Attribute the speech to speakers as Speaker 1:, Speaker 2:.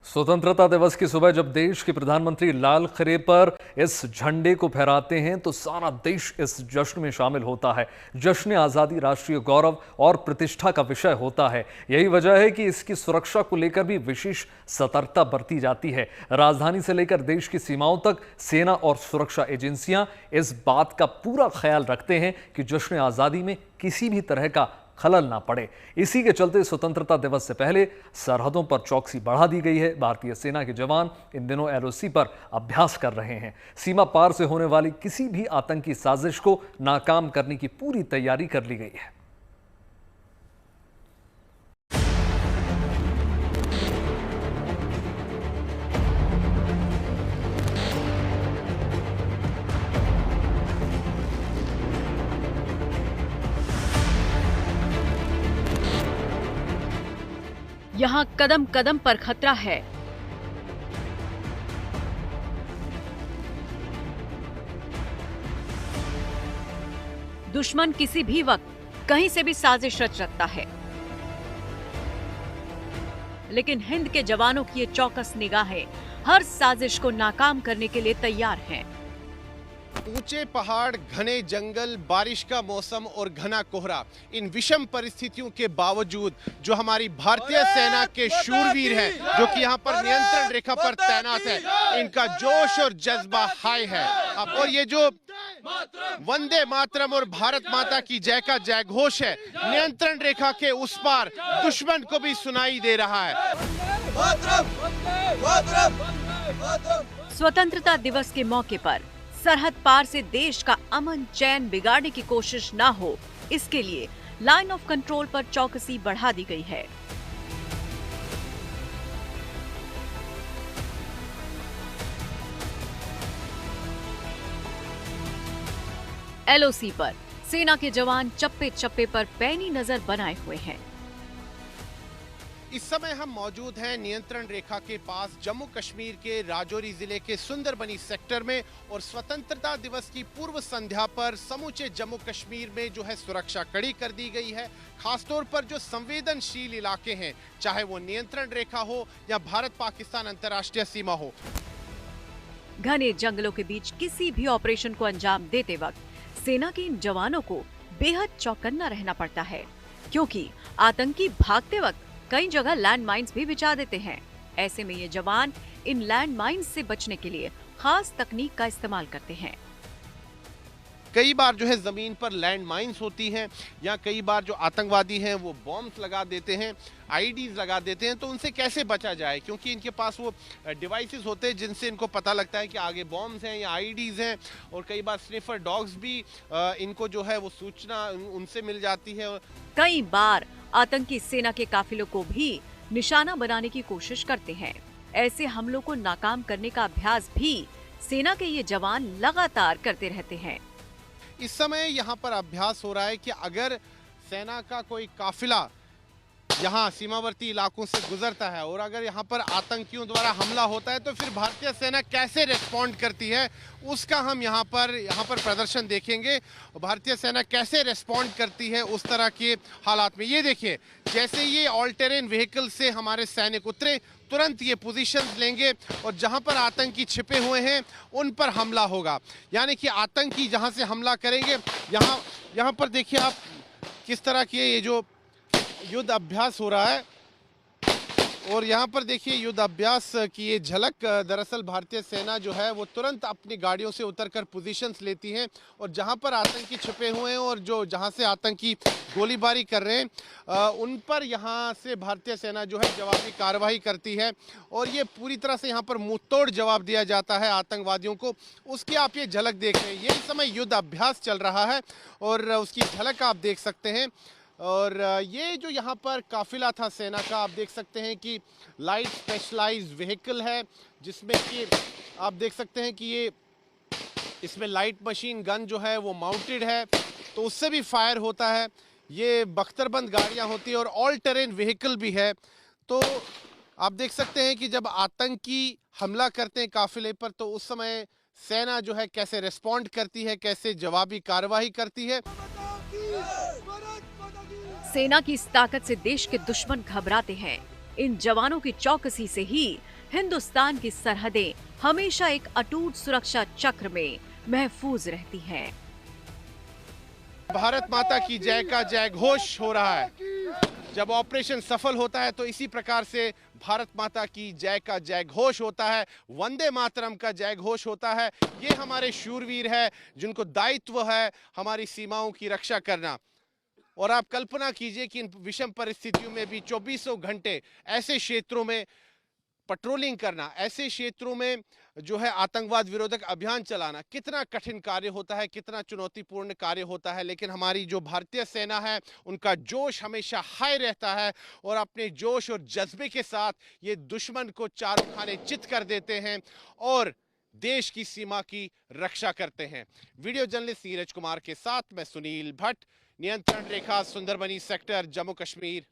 Speaker 1: स्वतंत्रता दिवस की सुबह जब देश के प्रधानमंत्री लाल किले पर इस झंडे को फहराते हैं तो सारा देश इस जश्न में शामिल होता है। जश्न आज़ादी राष्ट्रीय गौरव और प्रतिष्ठा का विषय होता है। यही वजह है कि इसकी सुरक्षा को लेकर भी विशेष सतर्कता बरती जाती है। राजधानी से लेकर देश की सीमाओं तक सेना और सुरक्षा एजेंसियां इस बात का पूरा ख्याल रखते हैं कि जश्न आज़ादी में किसी भी तरह का खलल ना पड़े। इसी के चलते स्वतंत्रता दिवस से पहले सरहदों पर चौकसी बढ़ा दी गई है। भारतीय सेना के जवान इन दिनों एलओसी पर अभ्यास कर रहे हैं। सीमा पार से होने वाली किसी भी आतंकी साजिश को नाकाम करने की पूरी तैयारी कर ली गई है।
Speaker 2: यहाँ कदम कदम पर खतरा है। दुश्मन किसी भी वक्त कहीं से भी साजिश रच सकता है, लेकिन हिंद के जवानों की ये चौकस निगाहें हर साजिश को नाकाम करने के लिए तैयार हैं।
Speaker 3: ऊंचे पहाड़, घने जंगल, बारिश का मौसम और घना कोहरा, इन विषम परिस्थितियों के बावजूद जो हमारी भारतीय सेना के शूरवीर हैं, जो कि यहाँ पर नियंत्रण रेखा पर तैनात है, इनका जोश और जज्बा हाई है। और ये जो वंदे मातरम और भारत माता की जय का जय घोष है, नियंत्रण रेखा के उस पार दुश्मन को भी सुनाई दे रहा है।
Speaker 2: स्वतंत्रता दिवस के मौके पर सरहद पार से देश का अमन चैन बिगाड़ने की कोशिश ना हो, इसके लिए लाइन ऑफ कंट्रोल पर चौकसी बढ़ा दी गई है। एलओसी पर सेना के जवान चप्पे चप्पे पर पैनी नजर बनाए हुए हैं।
Speaker 3: इस समय हम मौजूद हैं नियंत्रण रेखा के पास जम्मू कश्मीर के राजौरी जिले के सुंदरबनी सेक्टर में, और स्वतंत्रता दिवस की पूर्व संध्या पर समूचे जम्मू कश्मीर में जो है सुरक्षा कड़ी कर दी गई है। खासतौर पर जो संवेदनशील इलाके हैं, चाहे वो नियंत्रण रेखा हो या भारत पाकिस्तान अंतर्राष्ट्रीय सीमा हो।
Speaker 2: घने जंगलों के बीच किसी भी ऑपरेशन को अंजाम देते वक्त सेना के इन जवानों को बेहद चौकन्ना रहना पड़ता है, क्योंकि आतंकी भागते वक्त कई जगह लैंड माइन्स भी बिछा देते हैं। ऐसे में ये जवान इन लैंड माइन्स से बचने के लिए खास तकनीक का इस्तेमाल करते हैं।
Speaker 3: कई बार जो है जमीन पर लैंड माइन्स होती हैं, या कई बार जो आतंकवादी हैं वो बॉम्ब्स लगा देते हैं, आईडीज लगा देते हैं। तो उनसे कैसे बचा जाए, क्योंकि इनके पास वो डिवाइसेस होते हैं जिनसे इनको पता लगता है कि आगे बॉम्ब्स हैं या आईडीज हैं। और कई बार स्निफर डॉग्स भी इनको जो है वो सूचना उनसे मिल जाती है।
Speaker 2: कई बार आतंकी सेना के काफिलों को भी निशाना बनाने की कोशिश करते हैं। ऐसे हमलों को नाकाम करने का अभ्यास भी सेना के ये जवान लगातार करते रहते हैं।
Speaker 3: इस समय यहाँ पर अभ्यास हो रहा है कि अगर सेना का कोई काफिला यहाँ सीमावर्ती इलाकों से गुजरता है और अगर यहाँ पर आतंकियों द्वारा हमला होता है, तो फिर भारतीय सेना कैसे रिस्पॉन्ड करती है, उसका हम यहाँ पर प्रदर्शन देखेंगे। भारतीय सेना कैसे रिस्पॉन्ड करती है उस तरह के हालात में। ये देखिए, जैसे ये ऑल टेरेन व्हीकल से हमारे सैनिक उतरे, तुरंत ये पोजीशंस लेंगे और जहां पर आतंकी छिपे हुए हैं उन पर हमला होगा। यानी कि आतंकी जहां से हमला करेंगे, यहाँ पर देखिए आप किस तरह की ये जो युद्ध अभ्यास हो रहा है, और यहाँ पर देखिए युद्ध अभ्यास की ये झलक। दरअसल भारतीय सेना जो है वो तुरंत अपनी गाड़ियों से उतरकर पोजीशंस लेती है, और जहाँ पर आतंकी छिपे हुए हैं और जहाँ से आतंकी गोलीबारी कर रहे हैं उन पर यहाँ से भारतीय सेना जो है जवाबी कार्रवाई करती है, और ये पूरी तरह से यहाँ पर मुंहतोड़ जवाब दिया जाता है आतंकवादियों को। उसकी आप ये झलक देख रहे हैं। ये इस समय युद्ध अभ्यास चल रहा है और उसकी झलक आप देख सकते हैं। और ये जो यहाँ पर काफिला था सेना का, आप देख सकते हैं कि लाइट स्पेशलाइज्ड व्हीकल है, जिसमें कि आप देख सकते हैं कि ये इसमें लाइट मशीन गन जो है वो माउंटेड है, तो उससे भी फायर होता है। ये बख्तरबंद गाड़ियाँ होती हैं और ऑल टेरेन व्हीकल भी है। तो आप देख सकते हैं कि जब आतंकी हमला करते हैं काफिले पर, तो उस समय सेना जो है कैसे रिस्पॉन्ड करती है, कैसे जवाबी कार्रवाई करती है।
Speaker 2: सेना की इस ताकत से देश के दुश्मन घबराते हैं। इन जवानों की चौकसी से ही हिंदुस्तान की सरहदें हमेशा एक अटूट सुरक्षा चक्र में महफूज रहती हैं।
Speaker 3: भारत माता की जय का जय घोष हो रहा है। जब ऑपरेशन सफल होता है तो इसी प्रकार से भारत माता की जय का जय घोष होता है, वंदे मातरम का जय घोष होता है। ये हमारे शूरवीर है जिनको दायित्व है हमारी सीमाओं की रक्षा करना। और आप कल्पना कीजिए कि इन विषम परिस्थितियों में भी 24 घंटे ऐसे क्षेत्रों में पेट्रोलिंग करना, ऐसे क्षेत्रों में जो है आतंकवाद विरोधक अभियान चलाना कितना कठिन कार्य होता है, कितना चुनौतीपूर्ण कार्य होता है। लेकिन हमारी जो भारतीय सेना है उनका जोश हमेशा हाई रहता है और अपने जोश और जज्बे के साथ ये दुश्मन को चारों खाने चित कर देते हैं और देश की सीमा की रक्षा करते हैं। वीडियो जर्नलिस्ट नीरज कुमार के साथ मैं सुनील भट्ट, नियंत्रण रेखा सुंदरबनी सेक्टर, जम्मू कश्मीर,